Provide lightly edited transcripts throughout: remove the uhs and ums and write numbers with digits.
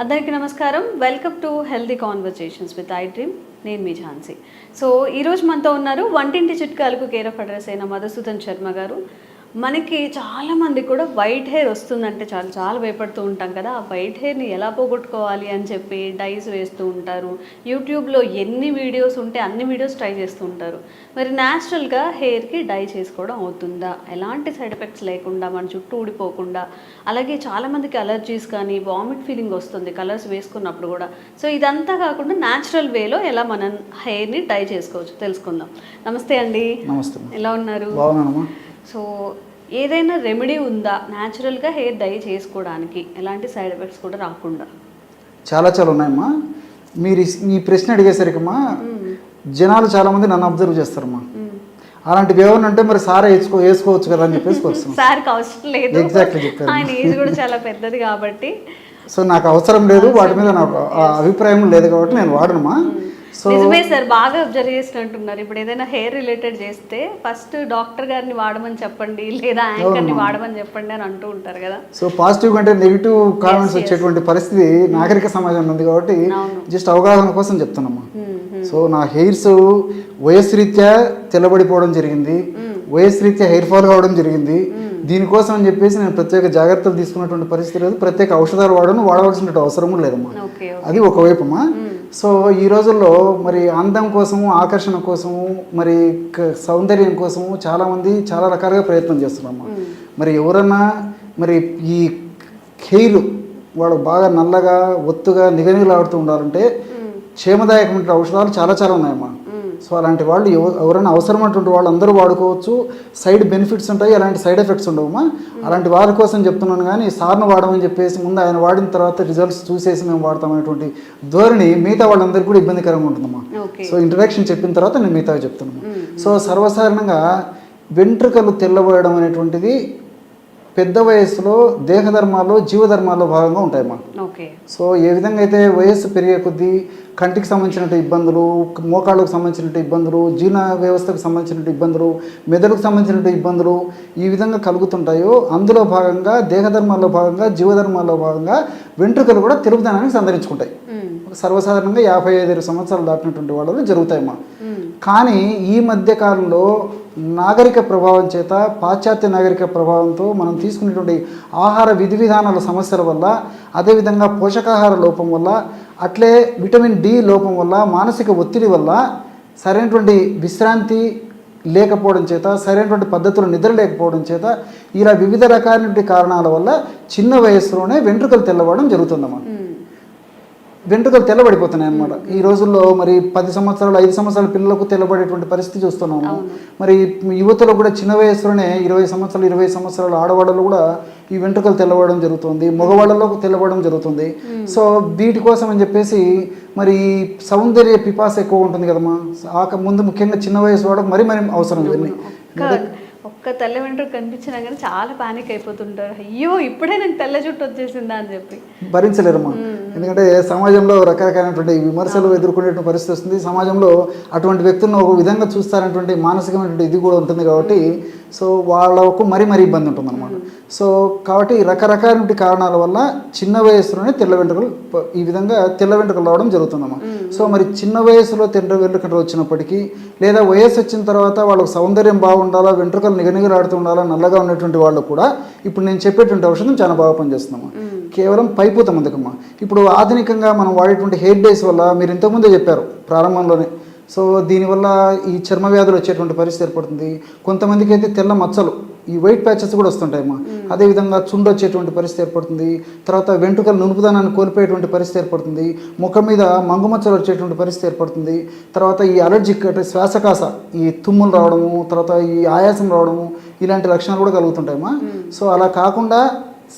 అందరికీ నమస్కారం. Welcome to healthy conversations with I dream. నేను మీ ఝాన్సీ. సో ఈరోజు మనతో ఉన్నారు వంటింటి చిట్కాలకు కేర్ ఆఫ్ అడ్రస్ అయిన మధుసూదన్ శర్మ గారు. మనకి చాలామంది కూడా వైట్ హెయిర్ వస్తుందంటే చాలా భయపడుతూ ఉంటాం కదా. ఆ వైట్ హెయిర్ని ఎలా పోగొట్టుకోవాలి అని చెప్పి డైస్ వేస్తూ ఉంటారు. యూట్యూబ్లో ఎన్ని వీడియోస్ ఉంటే అన్ని వీడియోస్ ట్రై చేస్తూ ఉంటారు. మరి న్యాచురల్గా హెయిర్కి డై చేసుకోవడం అవుతుందా, ఎలాంటి సైడ్ ఎఫెక్ట్స్ లేకుండా, మన చుట్టూ ఊడిపోకుండా? అలాగే చాలామందికి అలర్జీస్ కానీ వామిట్ ఫీలింగ్ వస్తుంది కలర్స్ వేసుకున్నప్పుడు కూడా. సో ఇదంతా కాకుండా న్యాచురల్ వేలో ఎలా మనం హెయిర్ని డై చేసుకోవచ్చు తెలుసుకుందాం. నమస్తే అండి. నమస్తే. ఎలా ఉన్నారు? బాగున్నానమ్మా. సో ఏదైనా రెమెడీ ఉందా న్యాచురల్గా హెయిర్ డై చేసుకోవడానికి, ఎలాంటి సైడ్ ఎఫెక్ట్స్ కూడా రాకుండా? చాలా ఉన్నాయమ్మా. మీరు ఈ ప్రశ్న అడిగేసరికమ్మా జనాలు చాలామంది నన్ను అబ్జర్వ్ చేస్తారమ్మా. అలాంటివి ఏమన్నా అంటే మరి సారా వేసుకోవచ్చు కదా అని చెప్పేసి వస్తున్నాం. సార్కి అవసరం లేదు, ఎగ్జాక్ట్లీ చెప్పారు. ఆయన ఏజ్ కూడా చాలా పెద్దది కాబట్టి. సో నాకు అవసరం లేదు, వాటి మీద నాకు అభిప్రాయం లేదు కాబట్టి నేను వాడనమ్మా. సో నిజమే సార్, బాగా అబ్జర్వ్ చేసినట్టున్నారు. ఇప్పుడు ఏదైనా హెయిర్ రిలేటెడ్ చేస్తే ఫస్ట్ డాక్టర్ గారిని వాడమని చెప్పండి, లేదా యాంకర్ని వాడమని చెప్పండి అని అంటూ ఉంటారు కదా. సో పాజిటివ్ కంటే నెగిటివ్ కామెంట్స్ వచ్చేటువంటి పరిస్థితి నాగరిక సమాజంలో ఉంది కాబట్టి జస్ట్ అవగాహన కోసం చెప్తున్నామ్మా. సో నా హెయిర్స్ వయస్సు రీత్యా తెల్లబడిపోవడం జరిగింది, వయస్సు రీత్యా హెయిర్ ఫాల్ కావడం జరిగింది. దీనికోసం అని చెప్పేసి నేను ప్రత్యేక జాగ్రత్తలు తీసుకున్నటువంటి పరిస్థితి లేదు, ప్రత్యేక ఔషధాలు వాడవలసిన అవసరం లేదమ్మా. అది ఒకవైపమ్మా. సో ఈ రోజుల్లో మరి అందం కోసము, ఆకర్షణ కోసము, మరి సౌందర్యం కోసము చాలామంది చాలా రకాలుగా ప్రయత్నం చేస్తున్నారమ్మా. మరి ఎవరన్నా మరి ఈ హెయిర్ వాడు బాగా నల్లగా ఒత్తుగా నిగనిగలాడుతూ ఉండాలంటే క్షేమదాయకమైన ఔషధాలు చాలా ఉన్నాయమ్మా. సో అలాంటి వాళ్ళు ఎవరైనా అవసరమైనటువంటి వాళ్ళు అందరూ వాడుకోవచ్చు. సైడ్ బెనిఫిట్స్ ఉంటాయి, అలాంటి సైడ్ ఎఫెక్ట్స్ ఉండవమ్మా. అలాంటి వారి కోసం చెప్తున్నాను కానీ సార్ను వాడమని చెప్పేసి ముందు ఆయన వాడిన తర్వాత రిజల్ట్స్ చూసేసి మేము వాడతామనేటువంటి ధోరణి మిగతా వాళ్ళందరికీ కూడా ఇబ్బందికరంగా ఉంటుందమ్మా. సో ఇంట్రడక్షన్ చెప్పిన తర్వాత నేను మిగతా చెప్తున్నాను. సో సర్వసాధారణంగా వెంట్రుకలు తెల్లబోయడం అనేటువంటిది పెద్ద వయస్సులో దేహధర్మాల్లో జీవధర్మాల్లో భాగంగా ఉంటాయమ్మా. సో ఏ విధంగా అయితే వయస్సు పెరిగే కొద్దీ కంటికి సంబంధించినటువంటి ఇబ్బందులు, మోకాళ్ళకు సంబంధించినటువంటి ఇబ్బందులు, జీర్ణ వ్యవస్థకు సంబంధించినటువంటి ఇబ్బందులు, మెదడుకు సంబంధించినటువంటి ఇబ్బందులు ఈ విధంగా కలుగుతుంటాయో అందులో భాగంగా దేహధర్మాల్లో భాగంగా జీవధర్మాల్లో భాగంగా వెంట్రుకలు కూడా తెలుపుదనానికి సంతరించుకుంటాయి. సర్వసాధారణంగా 55 సంవత్సరాలు దాటినటువంటి వాళ్ళు జరుగుతాయమ్మా. కానీ ఈ మధ్య కాలంలో నాగరిక ప్రభావం చేత, పాశ్చాత్య నాగరిక ప్రభావంతో మనం తీసుకునేటువంటి ఆహార విధి విధానాల సమస్యల వల్ల, అదేవిధంగా పోషకాహార లోపం వల్ల, అట్లే విటమిన్ డి లోపం వల్ల, మానసిక ఒత్తిడి వల్ల, సరైనటువంటి విశ్రాంతి లేకపోవడం చేత, సరైనటువంటి పద్ధతులు నిద్ర లేకపోవడం చేత, ఇలా వివిధ రకాలైనటువంటి కారణాల వల్ల చిన్న వయస్సులోనే వెంట్రుకలు తెల్లబడడం జరుగుతుందమ్మా. వెంట్రుకలు తెల్లబడిపోతున్నాయి అన్నమాట. ఈ రోజుల్లో మరి 10 సంవత్సరాలు 5 సంవత్సరాల పిల్లలకు తెల్లబడేటువంటి పరిస్థితి చూస్తున్నాము. మరి యువతలో కూడా చిన్న వయసులోనే 20 సంవత్సరాలు 20 సంవత్సరాల ఆడవాళ్ళలో కూడా ఈ వెంట్రుకలు తెల్లబడడం జరుగుతుంది, మగవాళ్ళలో తెల్లబడడం జరుగుతుంది. సో వీటి కోసం అని చెప్పేసి మరి సౌందర్య పిపాస ఎక్కువ ఉంటుంది కదమ్మా. ముందు ముఖ్యంగా చిన్న వయసు వాడకు మరి అవసరం ఇవన్నీ. ఒక్క తెల్ల వెంట్రుక కనిపించినా కానీ చాలా పానిక్ అయిపోతుంటారు. అయ్యో ఇప్పుడే నాకు తెల్ల జుట్టు వచ్చేసిందా అని చెప్పి భరించలేరమ్మా. ఎందుకంటే సమాజంలో రకరకాలైనటువంటి విమర్శలు ఎదుర్కొనేటువంటి పరిస్థితి వస్తుంది. సమాజంలో అటువంటి వ్యక్తులను ఒక విధంగా చూస్తారనేటువంటి మానసికమైనటువంటి ఇది కూడా ఉంటుంది కాబట్టి సో వాళ్ళకు మరీ ఇబ్బంది ఉంటుంది అనమాట. సో కాబట్టి రకరకాలైన కారణాల వల్ల చిన్న వయసులోనే తెల్ల వెంట్రుకలు ఈ విధంగా తెల్ల వెంట్రుకలు రావడం జరుగుతుందమ్మా. సో మరి చిన్న వయసులో తెల్ల వెంట్రుకలు వచ్చినప్పటికీ, లేదా వయసు వచ్చిన తర్వాత వాళ్ళకు సౌందర్యం బాగుండాలా, వెంట్రుకలు నిగనిగలాడుతూ ఉండాలా, నల్లగా ఉన్నటువంటి వాళ్ళు కూడా ఇప్పుడు నేను చెప్పేటువంటి ఔషధం చాలా బాగా పనిచేస్తుందమ్మా. కేవలం పైపూత మందుకమ్మా. ఇప్పుడు ఆధునికంగా మనం వాడేటువంటి హెయిర్ డైస్ వల్ల మీరు ఇంతకుముందే చెప్పారు ప్రారంభంలోనే. సో దీనివల్ల ఈ చర్మ వ్యాధులు వచ్చేటువంటి పరిస్థితి ఏర్పడుతుంది. కొంతమందికి అయితే తెల్ల మచ్చలు, ఈ వైట్ ప్యాచెస్ కూడా వస్తుంటాయమ్మా. అదేవిధంగా చుండు వచ్చేటువంటి పరిస్థితి ఏర్పడుతుంది. తర్వాత వెంట్రుకలు నునుపుదనాన్ని కోల్పోయేటువంటి పరిస్థితి ఏర్పడుతుంది. ముఖం మీద మంగుమచ్చలు వచ్చేటువంటి పరిస్థితి ఏర్పడుతుంది. తర్వాత ఈ అలర్జిక్ అంటే శ్వాసకాస, ఈ తుమ్ములు రావడము, తర్వాత ఈ ఆయాసం రావడము, ఇలాంటి లక్షణాలు కూడా కలుగుతుంటాయమ్మా. సో అలా కాకుండా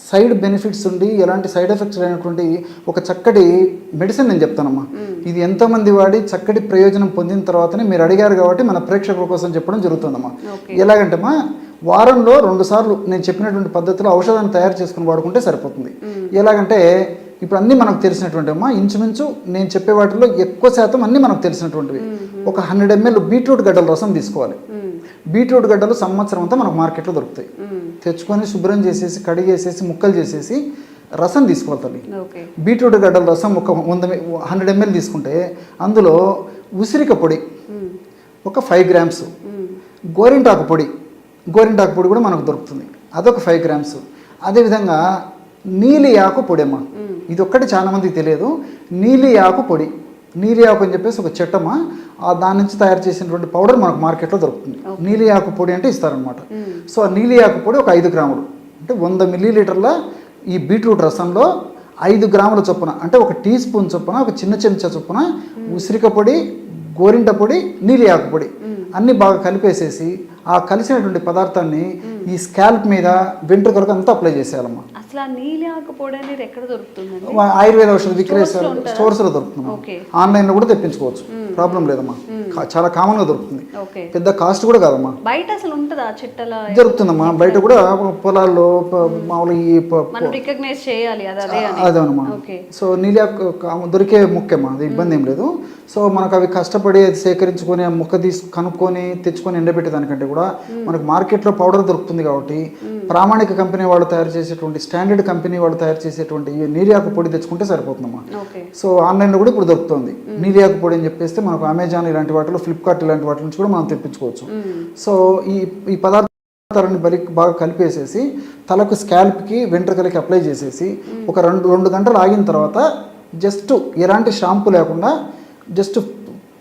సైడ్ బెనిఫిట్స్ ఉండి ఎలాంటి సైడ్ ఎఫెక్ట్స్ లేనటువంటి ఒక చక్కటి మెడిసిన్ నేను చెప్తానమ్మా. ఇది ఎంతోమంది వాడి చక్కటి ప్రయోజనం పొందిన తర్వాతనే మీరు అడిగారు కాబట్టి మన ప్రేక్షకుల కోసం చెప్పడం జరుగుతుందమ్మా. ఎలాగంటేమ్మా వారంలో 2 సార్లు నేను చెప్పినటువంటి పద్ధతిలో ఔషధాన్ని తయారు చేసుకుని వాడుకుంటే సరిపోతుంది. ఎలాగంటే ఇప్పుడు అన్నీ మనకు తెలిసినటువంటి అమ్మా, ఇంచుమించు నేను చెప్పే వాటిలో ఎక్కువ శాతం అన్నీ మనకు తెలిసినటువంటివి. ఒక 100 ml బీట్రూట్ గడ్డల రసం తీసుకోవాలి. బీట్రూట్ గడ్డలు సంవత్సరం అంతా మనకు మార్కెట్లో దొరుకుతాయి. తెచ్చుకొని శుభ్రం చేసేసి కడిగేసేసి ముక్కలు చేసేసి రసం తీసుకోవాలి తల్లి. ఓకే. బీట్రూట్ గడ్డల రసం ఒక 100 ml తీసుకుంటే అందులో ఉసిరిక పొడి ఒక 5 grams, గోరింటాకు పొడి కూడా మనకు దొరుకుతుంది, అదొక 5 grams. అదేవిధంగా నీలి ఆకు పొడి అమ్మ, ఇది ఒక్కటి చాలా మందికి తెలియదు. నీలి ఆకు అని చెప్పేసి ఒక చెట్టమ్మ, దాని నుంచి తయారు చేసినటువంటి పౌడర్ మనకు మార్కెట్లో దొరుకుతుంది. నీలి ఆకు పొడి అంటే ఇస్తారనమాట. సో ఆ నీలి ఆకు పొడి ఒక 5 grams, అంటే 100 ml ఈ బీట్రూట్ రసంలో 5 grams చొప్పున, అంటే ఒక టీ స్పూన్ చొప్పున, ఒక చిన్న చెంచా చొప్పున ఉసిరిక పొడి, గోరింట పొడి, నీలి ఆకు పొడి అన్నీ బాగా కలిపేసేసి ఆ కలిసినటువంటి పదార్థాన్ని ఈ స్కాల్ప్ మీద వెంట్రుకలకు అంతా అప్లై చేసేయాలమ్మా. అసలు ఆ నీలి ఆకు పొడి అనేది ఎక్కడ దొరుకుతుంది? ఆయుర్వేద ఔషధ విక్రయ స్టోర్స్లో దొరుకుతుంది, ఆన్లైన్లో కూడా తెప్పించుకోవచ్చు, ప్రాబ్లం లేదమ్మా. చాలా కామన్గా దొరుకుతుంది, పెద్ద కాస్ట్ కూడా కాదమ్మా. బయట అసలు ఉంటుందా చెట్టల? దొరుకుతుందమ్మా, బయట కూడా పొలాల్లో మామూలుగా రికగ్నైజ్ చేయాలి అదేనమ్మా. సో నీలి ఆకు దొరికే ముఖ్యమ్మా, అది ఇబ్బంది ఏం లేదు. సో మనకు అవి కష్టపడి అది సేకరించుకొని ఆ ముక్క కనుక్కొని తెచ్చుకొని ఎండబెట్టే దానికంటే కూడా మనకు మార్కెట్లో పౌడర్ దొరుకుతుంది కాబట్టి ప్రామాణిక కంపెనీ వాళ్ళు తయారు చేసేటువంటి, స్టాండర్డ్ కంపెనీ వాళ్ళు తయారు చేసేటువంటి ఈ నీలి ఆకు పొడి తెచ్చుకుంటే సరిపోతుందమ్మా. సో ఆన్లైన్లో కూడా ఇప్పుడు దొరుకుతుంది నీలి ఆకు పొడి అని చెప్పేస్తే మనకు అమెజాన్ ఇలాంటి వాటిలో, ఫ్లిప్కార్ట్ ఇలాంటి వాటి నుంచి కూడా మనం తెప్పించుకోవచ్చు. సో ఈ పదార్థాలను బాగా కలిపేసేసి తలకు, స్కాల్ప్కి, వెంట్రుకలకి అప్లై చేసేసి ఒక 2 గంటలు ఆగిన తర్వాత జస్ట్ ఎలాంటి షాంపూ లేకుండా జస్ట్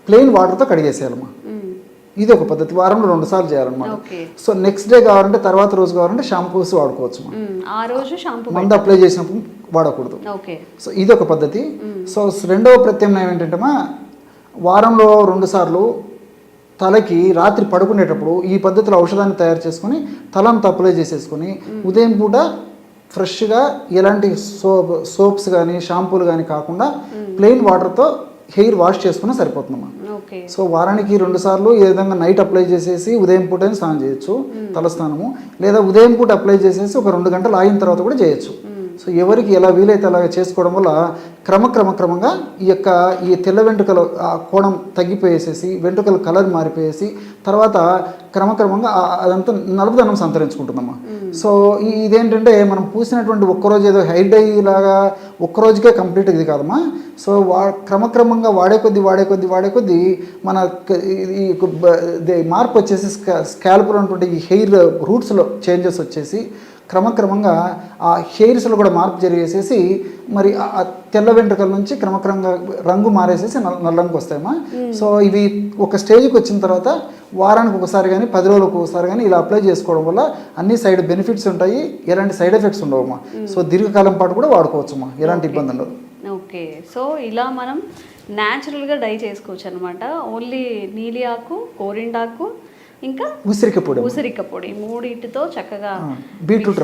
ప్లెయిన్ వాటర్తో కడిగేసేయాలమ్మా. ఇది ఒక పద్ధతి, వారంలో 2 సార్లు చేయాలన్నమాట. సో నెక్స్ట్ డే కావాలంటే, తర్వాత రోజు కావాలంటే షాంపూస్ వాడుకోవచ్చు. మందు అప్లై చేసినప్పుడు వాడకూడదు. సో ఇది ఒక పద్ధతి. సో రెండవ ప్రత్యామ్నాయం ఏంటంటే వారంలో 2 సార్లు తలకి రాత్రి పడుకునేటప్పుడు ఈ పద్ధతిలో ఔషధాన్ని తయారు చేసుకొని తలంతా అప్లై చేసేసుకొని ఉదయం పూట ఫ్రెష్గా ఎలాంటి సోప్స్ కానీ షాంపూలు కానీ కాకుండా ప్లెయిన్ వాటర్తో హెయిర్ వాష్ చేసుకున్నా సరిపోతుందమ్మా. సో వారానికి 2 సార్లు ఏ విధంగా నైట్ అప్లై చేసేసి ఉదయం పూట స్నానం చేయొచ్చు, తలస్నానము, లేదా ఉదయం పూట అప్లై చేసేసి ఒక 2 గంటలు ఆగిన తర్వాత కూడా చేయొచ్చు. సో ఎవరికి ఎలా వీలైతే అలాగ చేసుకోవడం వల్ల క్రమంగా ఈ తెల్ల వెంట్రుకల కోణం తగ్గిపోయేసేసి వెంట్రుకల కలర్ మారిపోయేసి తర్వాత క్రమంగా అదంతా నలుపుదనం సంతరించుకుంటుందమ్మా. సో ఇదేంటంటే మనం పూసినటువంటి ఒక్కరోజు ఏదో హెయిర్ డై లాగా ఒక్కరోజుకే కంప్లీట్ ఇది కాదమ్మా. సో క్రమంగా వాడే కొద్దీ మన ఈ మార్పు వచ్చేసి స్కాల్ప్లో ఉన్నటువంటి ఈ హెయిర్ రూట్స్లో చేంజెస్ వచ్చేసి క్రమంగా ఆ హెయిర్స్లో కూడా మార్పు జరిగేసేసి మరి ఆ తెల్ల వెంట్రుకల నుంచి క్రమంగా రంగు మారేసేసి నల్లంకి వస్తాయమ్మా. సో ఇవి ఒక స్టేజ్కి వచ్చిన తర్వాత వారానికి ఒకసారి కానీ 10 రోజులకు ఒకసారి కానీ ఇలా అప్లై చేసుకోవడం వల్ల అన్ని సైడ్ బెనిఫిట్స్ ఉంటాయి, ఎలాంటి సైడ్ ఎఫెక్ట్స్ ఉండవమ్మా. సో దీర్ఘకాలం పాటు కూడా వాడుకోవచ్చమ్మా, ఎలాంటి ఇబ్బంది ఉండదు. ఓకే. సో ఇలా మనం న్యాచురల్గా డై చేసుకోవచ్చు అనమాట. ఓన్లీ నీలి ఆకు, గోరింటాకు, ఇంకా ఉసిరిక పొడి మూడింటితో చక్కగా బీట్రూట్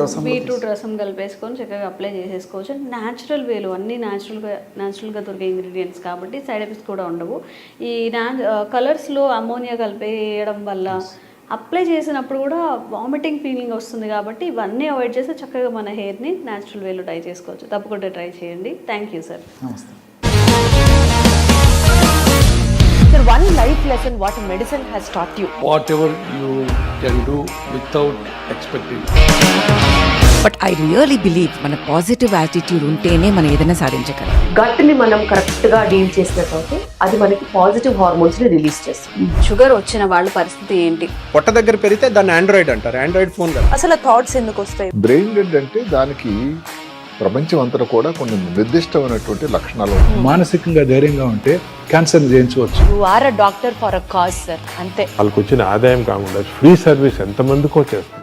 రసం కలిపేసుకొని చక్కగా అప్లై చేసేసుకోవచ్చు. న్యాచురల్ వేలు, అన్నీ న్యాచురల్గా దొరికే ఇంగ్రీడియంట్స్ కాబట్టి సైడ్ ఎఫెక్ట్స్ కూడా ఉండవు. ఈ కలర్స్లో అమోనియా కలిపేయడం వల్ల అప్లై చేసినప్పుడు కూడా వామిటింగ్ ఫీలింగ్ వస్తుంది కాబట్టి ఇవన్నీ అవాయిడ్ చేస్తే చక్కగా మన హెయిర్ని న్యాచురల్ వేలో ట్రై చేసుకోవచ్చు. తప్పకుండా ట్రై చేయండి. Thank you sir. Sir, one life lesson what medicine has taught you. Whatever you can do without expecting. But I really believe మన పాజిటివ్ యాటిట్యూడ్ ఉంటేనే మనం ఏదైనా సాధించగలం. గట్ ని మనం కరెక్ట్ గా డీల్ చేసినట్లయితే అది మనకి పాజిటివ్ హార్మోన్స్ ని రిలీజ్ చేస్తుంది. షుగర్ వచ్చిన వాళ్ళ పరిస్థితి ఏంటి? పొట్ట దగ్గర పెరిగితే దాన్ని ఆండ్రాయిడ్ అంటారు, ఆండ్రాయిడ్ ఫోన్ కదా. అసలు థాట్స్ ఎందుకు వస్తాయి? బ్రెయిన్ డెడ్ అంటే దానికి ప్రపంచం అంతా కూడా కొన్ని నిర్దిష్టమైనటువంటి లక్షణాలు. మానసికంగా ధైర్యంగా ఉంటే క్యాన్సర్ జయించవచ్చు. You are a doctor for a cause sir, అంతే. వాళ్ళకి వచ్చిన ఆదాయం కాకుండా ఫ్రీ సర్వీస్ ఎంతమందికో చేస్తుంది.